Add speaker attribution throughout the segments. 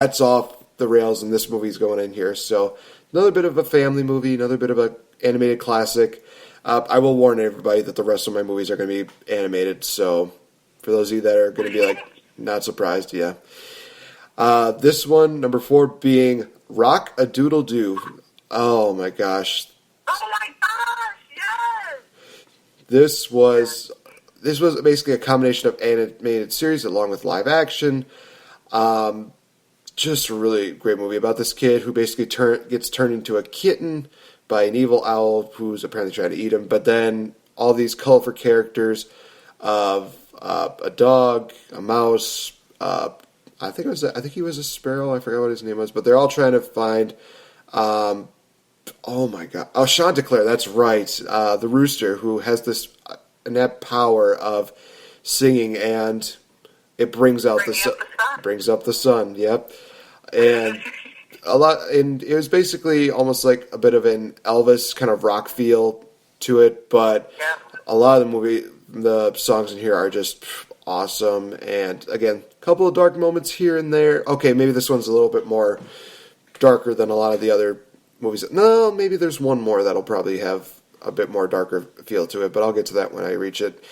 Speaker 1: that's off the rails and this movie's going in here. So another bit of a family movie, another bit of a animated classic. I will warn everybody that the rest of my movies are going to be animated. So for those of you that are going to be like not surprised, yeah. This one, number 4, being Rock a Doodle Doo. Oh my gosh,
Speaker 2: Oh my gosh, yes!
Speaker 1: this
Speaker 2: Yes.
Speaker 1: was this was basically a combination of animated series along with live action. Just a really great movie about this kid who basically gets turned into a kitten by an evil owl who's apparently trying to eat him. But then all these colorful characters of a dog, a mouse. I think he was a sparrow. I forgot what his name was, but they're all trying to find. Um, oh my god! Oh, Chanticleer. That's right. The rooster who has this innate power of singing, and it brings out
Speaker 2: Bringing up the sun.
Speaker 1: brings up the sun. Yep. And a lot, and it was basically almost like a bit of an Elvis kind of rock feel to it, but
Speaker 2: Yeah.
Speaker 1: a lot of the songs in here are just awesome. And again, a couple of dark moments here and there. Okay, maybe this one's a little bit more darker than a lot of the other movies. No, maybe there's one more that'll probably have a bit more darker feel to it, but I'll get to that when I reach it.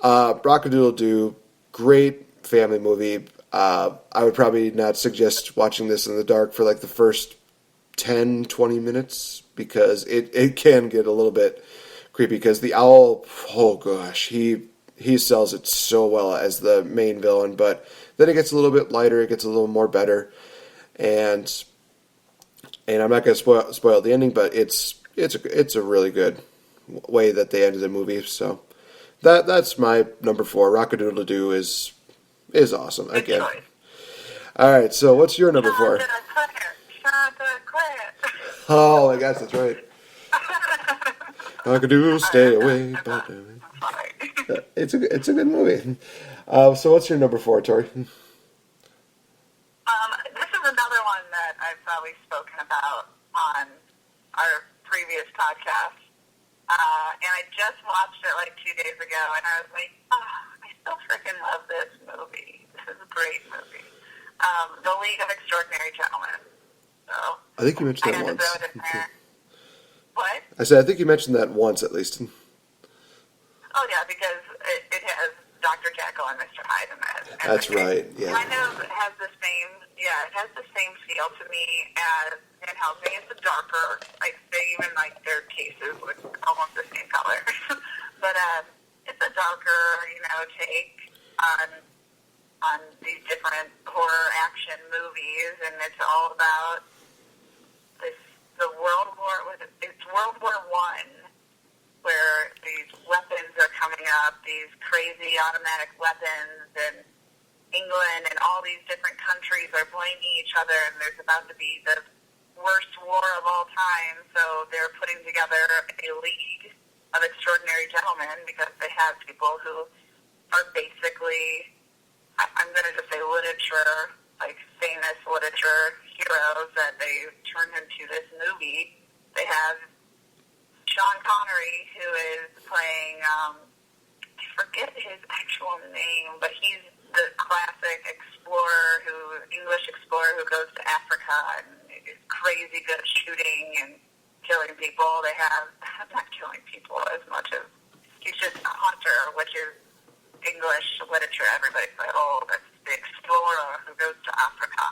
Speaker 1: Rockadoodle Doo, great family movie. I would probably not suggest watching this in the dark for like the first 10, 20 minutes because it can get a little bit creepy because the owl, oh gosh, he sells it so well as the main villain, but then it gets a little bit lighter, it gets a little more better, and I'm not going to spoil the ending, but it's a really good way that they ended the movie. So that's my number 4. Rockadoodle Doo is awesome.
Speaker 2: Good
Speaker 1: Again,
Speaker 2: choice.
Speaker 1: all right. So what's your number 4?
Speaker 2: Chanticleer. Chanticleer.
Speaker 1: Oh my gosh, that's right. Rockadoo, stay
Speaker 2: Alright,
Speaker 1: away.
Speaker 2: I'm sorry.
Speaker 1: It's a good movie. So what's your number 4, Tori?
Speaker 2: This is another one that I've probably spoken about on our previous podcast. And I just watched it like 2 days ago, and I was like, oh, I still freaking love this movie. This is a great movie. The League of Extraordinary Gentlemen. So
Speaker 1: I think you
Speaker 2: I
Speaker 1: mentioned that
Speaker 2: had to throw
Speaker 1: once.
Speaker 2: it in there. What?
Speaker 1: I said I think you mentioned that once at least.
Speaker 2: Oh yeah, because it has Dr. Jekyll and Mr. Hyde in it. And
Speaker 1: That's right. Yeah.
Speaker 2: kind of has the same, yeah, it has the same feel to me as Van Helsing. It's a darker, like they even like their cases look almost the same color. But it's a darker, take on these different horror action movies, and it's all about the it's World War One, where these weapons are coming up, these crazy automatic weapons, and England and all these different countries are blaming each other, and there's about to be the worst war of all time, so they're putting together a league of extraordinary gentlemen because they have people who are basically, I'm going to just say literature, like famous literature heroes that they turned into this movie. They have Sean Connery, who is playing, I forget his actual name, but he's the classic English explorer who goes to Africa and is crazy good at shooting and killing people. They have, not killing people as much as, he's just a hunter, which is English literature. Everybody's like, oh, that's the explorer who goes to Africa.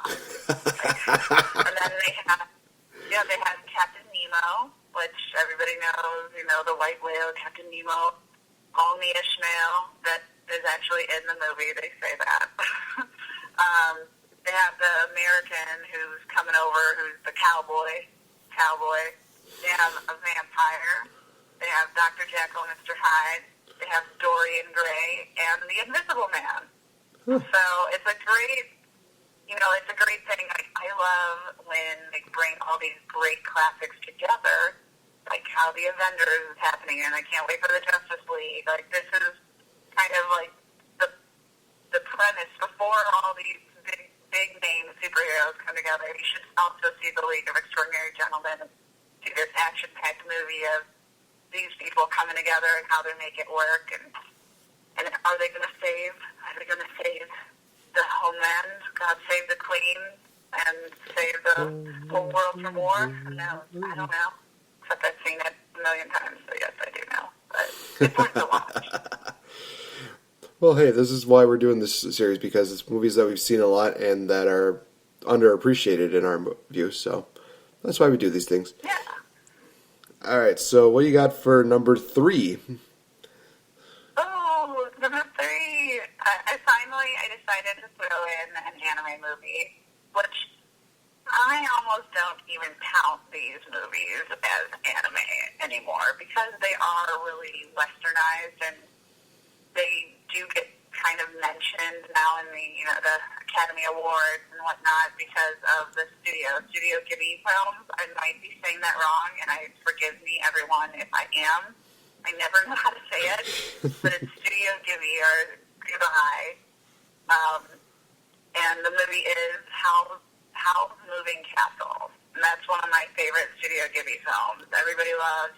Speaker 2: And then they have Captain Nemo, which everybody knows, the white whale, Captain Nemo, Only Ishmael, that is actually in the movie, they say that. They have the American who's coming over, who's the cowboy. They have a vampire. They have Dr. Jekyll and Mr. Hyde. They have Dorian Gray and the Invisible Man. So it's a great, it's a great thing. I love when they bring all these great classics together, like how the Avengers is happening, and I can't wait for the Justice League. Like, this is kind of like the premise before all these big name superheroes come together. You should also see the League of Extraordinary Gentlemen, see this action-packed movie of these people coming together and how they make it work, and are they going to save the homeland? God save the Queen, Whole World from War? No, I don't know. Except I've seen it a million times, so yes, I do know. But it's worth the watch.
Speaker 1: Well, hey, this is why we're doing this series, because it's movies that we've seen a lot and that are underappreciated in our view. So that's why we do these things.
Speaker 2: Yeah.
Speaker 1: All right. So what you got for number 3?
Speaker 2: Oh, number 3. I decided to throw in an anime movie, which I almost don't even count these movies as anime anymore because they are really westernized and they do get kind of mentioned now in the Academy Awards and whatnot because of the Studio Ghibli films. I might be saying that wrong, and forgive me, everyone, if I am. I never know how to say it, but it's Studio Ghibli or Ghibli. And the movie is Howl's Moving Castle. And that's one of my favorite Studio Ghibli films. Everybody loves,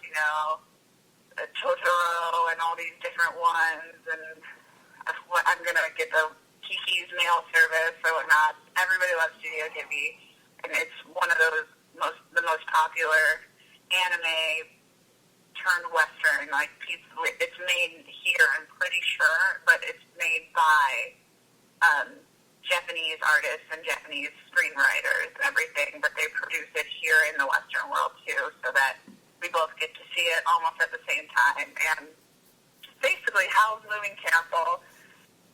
Speaker 2: Totoro and all these different ones. And I'm going to get the Kiki's mail service or whatnot. Everybody loves Studio Ghibli. And it's one of the most popular anime turned Western. Like, it's made here, I'm pretty sure, but it's made by Japanese artists and Japanese screenwriters and everything, but they produce it here in the Western world too, so that we both get to see it almost at the same time. And basically, Howl's Moving Castle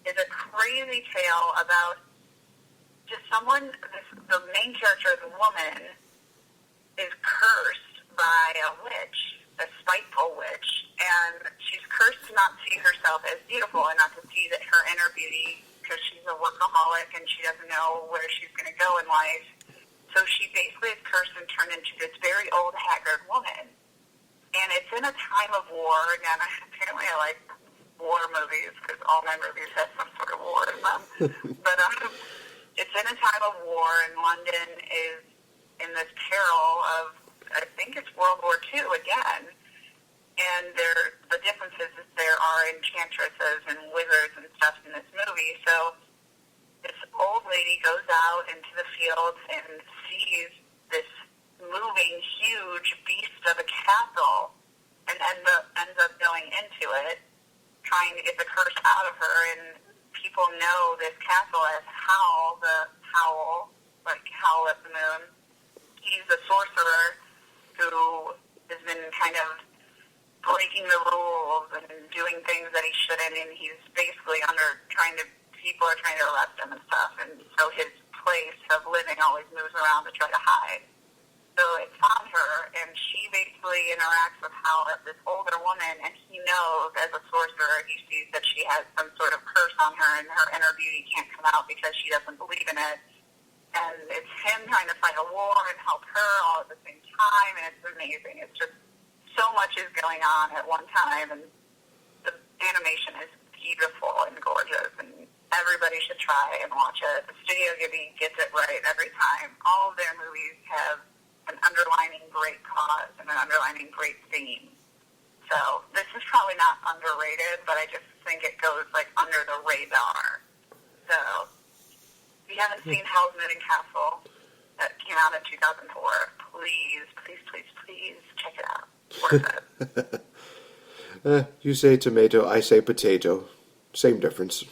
Speaker 2: is a crazy tale about just the main character, the woman, is cursed by a witch, a spiteful witch, and she's cursed to not see herself as beautiful and not to see that her inner beauty, because she's a workaholic and she doesn't know where she's going to go in life. So she basically is cursed and turned into this very old, haggard woman. And it's in a time of war. Again, apparently I like war movies because all my movies have some sort of war in them. But it's in a time of war, and London is in this peril of, I think it's World War II again. And the differences is there are enchantresses and wizards and stuff in this movie. So this old lady goes out into the fields and sees this moving, huge beast of a castle and ends up going into it, trying to get the curse out of her. And people know this castle as Howl, like Howl at the Moon. He's a sorcerer who has been kind of breaking the rules and doing things that he shouldn't, and he's basically people are trying to arrest him and stuff, and so his place of living always moves around to try to hide. So it found her, and she basically interacts with Hal as this older woman, and he knows, as a sorcerer, he sees that she has some sort of curse on her, and her inner beauty can't come out because she doesn't believe in it. And it's him trying to fight a war and help her all at the same time, and it's amazing. It's just so much is going on at one time, and the animation is beautiful and gorgeous, and everybody should try and watch it. The Studio Ghibli gets it right every time. All of their movies have an underlining great cause and an underlining great theme. So this is probably not underrated, but I just think it goes like under the radar. So if you haven't seen Howl's Moving Castle that came out in 2004, please check it out. Worth it.
Speaker 1: You say tomato, I say potato. Same difference.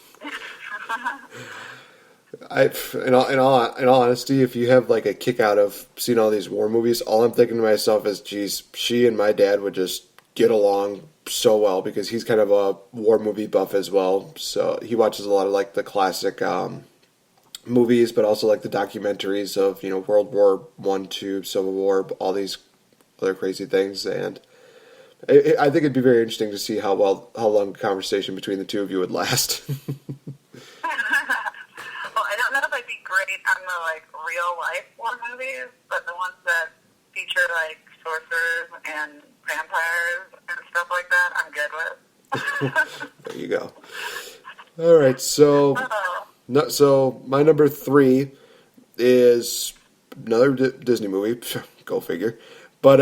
Speaker 1: In all honesty, if you have like a kick out of seeing all these war movies, all I'm thinking to myself is, geez, she and my dad would just get along so well, because he's kind of a war movie buff as well. So he watches a lot of like the classic movies, but also like the documentaries of World War I, II, Civil War, all these other crazy things, and I think it'd be very interesting to see how long a conversation between the two of you would last.
Speaker 2: Well, I don't know if I'd be great on the like real life war movies, but the ones that feature like sorcerers and vampires and stuff like that, I'm good with.
Speaker 1: There you go. All right, so my number 3 is another Disney movie. Go figure. But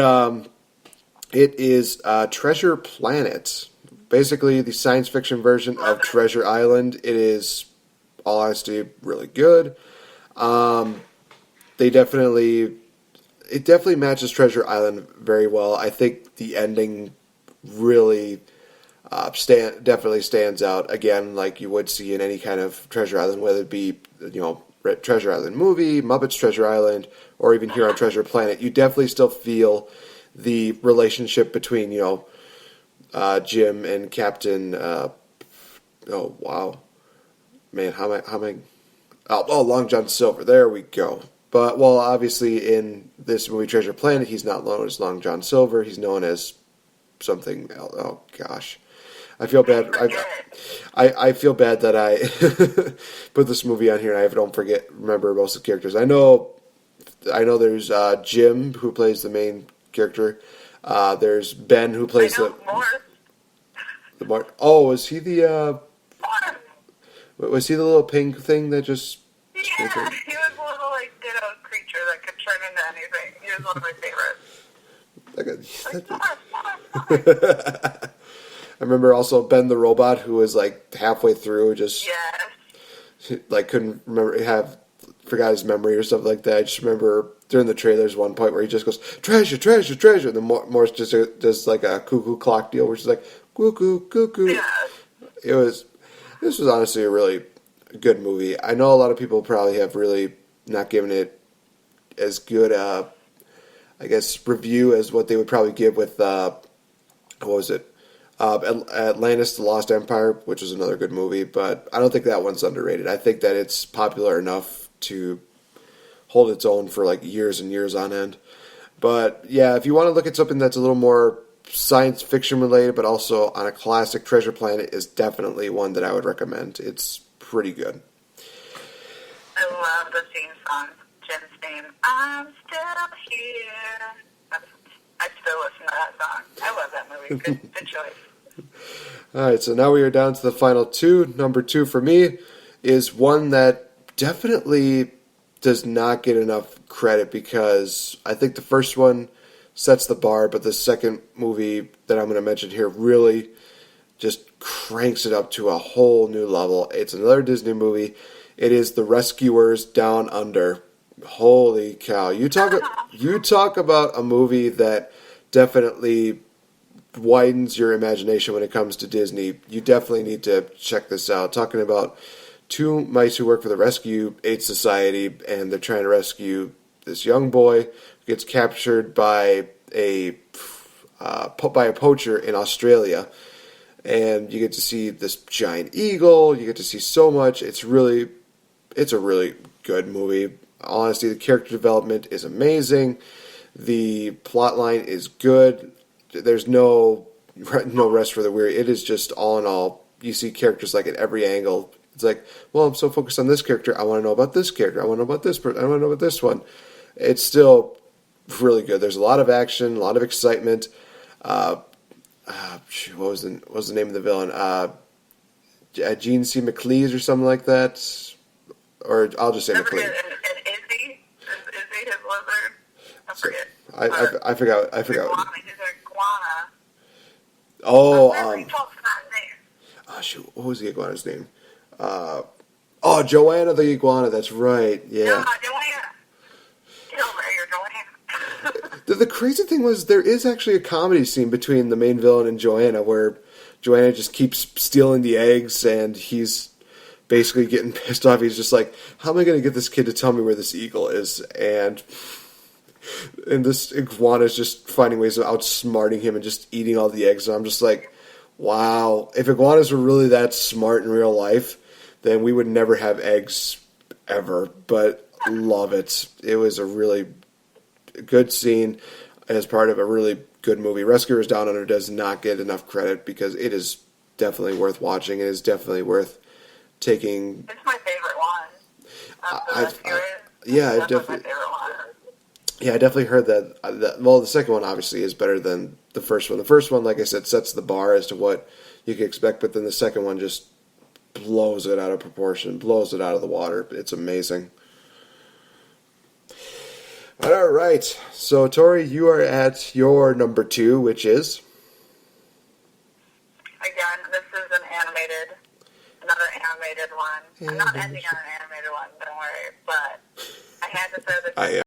Speaker 1: it is Treasure Planet. Basically, the science fiction version of Treasure Island. It is, all honesty, really good. it definitely matches Treasure Island very well. I think the ending really definitely stands out again, like you would see in any kind of Treasure Island, whether it be Treasure Island movie, Muppets Treasure Island, or even here on Treasure Planet. You definitely still feel the relationship between Jim and Captain. Oh wow, man, how am I? Oh, Long John Silver. There we go. But well, obviously in this movie Treasure Planet, he's not known as Long John Silver. He's known as something else. Oh gosh. I feel bad. I feel bad that I put this movie on here and I don't remember most of the characters. I know there's Jim who plays the main character. There's Ben who plays the Mark. Oh, was he the little pink thing that just?
Speaker 2: Yeah, he was a little ditto creature that could turn into anything. He was one of my favorites.
Speaker 1: I remember also Ben the robot who was halfway through just couldn't remember forgot his memory or something like that. I just remember during the trailers one point where he just goes treasure, treasure, treasure, and then Morse just does a cuckoo clock deal, which is cuckoo, cuckoo. Yeah. This was honestly a really good movie. I know a lot of people probably have really not given it as good review as what they would probably give with what was it? Atlantis: The Lost Empire, which is another good movie, but I don't think that one's underrated. I think that it's popular enough to hold its own for years and years on end. But yeah, if you want to look at something that's a little more science fiction related, but also on a classic, Treasure Planet is definitely one that I would recommend. It's pretty good.
Speaker 2: I love the theme song, Jim's theme. I'm still here. I still listen to that song. I love that movie. Good choice.
Speaker 1: All right, so now we are down to the final two. Number 2 for me is one that definitely does not get enough credit because I think the first one sets the bar, but the second movie that I'm going to mention here really just cranks it up to a whole new level. It's another Disney movie. It is The Rescuers Down Under. Holy cow. You talk about a movie that definitely widens your imagination when it comes to Disney. You definitely need to check this out. Talking about two mice who work for the Rescue Aid Society, and they're trying to rescue this young boy who gets captured by a poacher in Australia. And you get to see this giant eagle. You get to see so much. It's a really good movie. Honestly, the character development is amazing. The plot line is good. There's no rest for the weary. It is just all in all. You see characters at every angle. It's well, I'm so focused on this character. I want to know about this character. I want to know about this person. I want to know about this one. It's still really good. There's a lot of action, a lot of excitement. What was the name of the villain? Gene C. McLeese or something like that. Or I'll just say McLeese.
Speaker 2: And Izzy? Is he his lizard? I forget.
Speaker 1: I forgot.
Speaker 2: He's an iguana.
Speaker 1: Oh,
Speaker 2: He talks about his name.
Speaker 1: Oh shoot, what was the iguana's name? Joanna the iguana. That's right. Yeah.
Speaker 2: No, Joanna. Get over here, Joanna.
Speaker 1: The crazy thing was there is actually a comedy scene between the main villain and Joanna where Joanna just keeps stealing the eggs and he's basically getting pissed off. He's just how am I going to get this kid to tell me where this eagle is? And this iguana is just finding ways of outsmarting him and just eating all the eggs. And I'm just wow. If iguanas were really that smart in real life, then we would never have eggs ever. But love it. It was a really good scene as part of a really good movie. Rescuers Down Under does not get enough credit because it is definitely worth watching. It is definitely worth taking.
Speaker 2: It's my favorite one.
Speaker 1: I've definitely heard that. Well, the second one obviously is better than the first one. The first one, like I said, sets the bar as to what you can expect, but then the second one just blows it out of proportion, blows it out of the water. It's amazing. All right, so Tori, you are at your number 2, which is?
Speaker 2: Again, this is another animated one. I'm not ending on an animated one, don't worry, but I had to for the
Speaker 1: I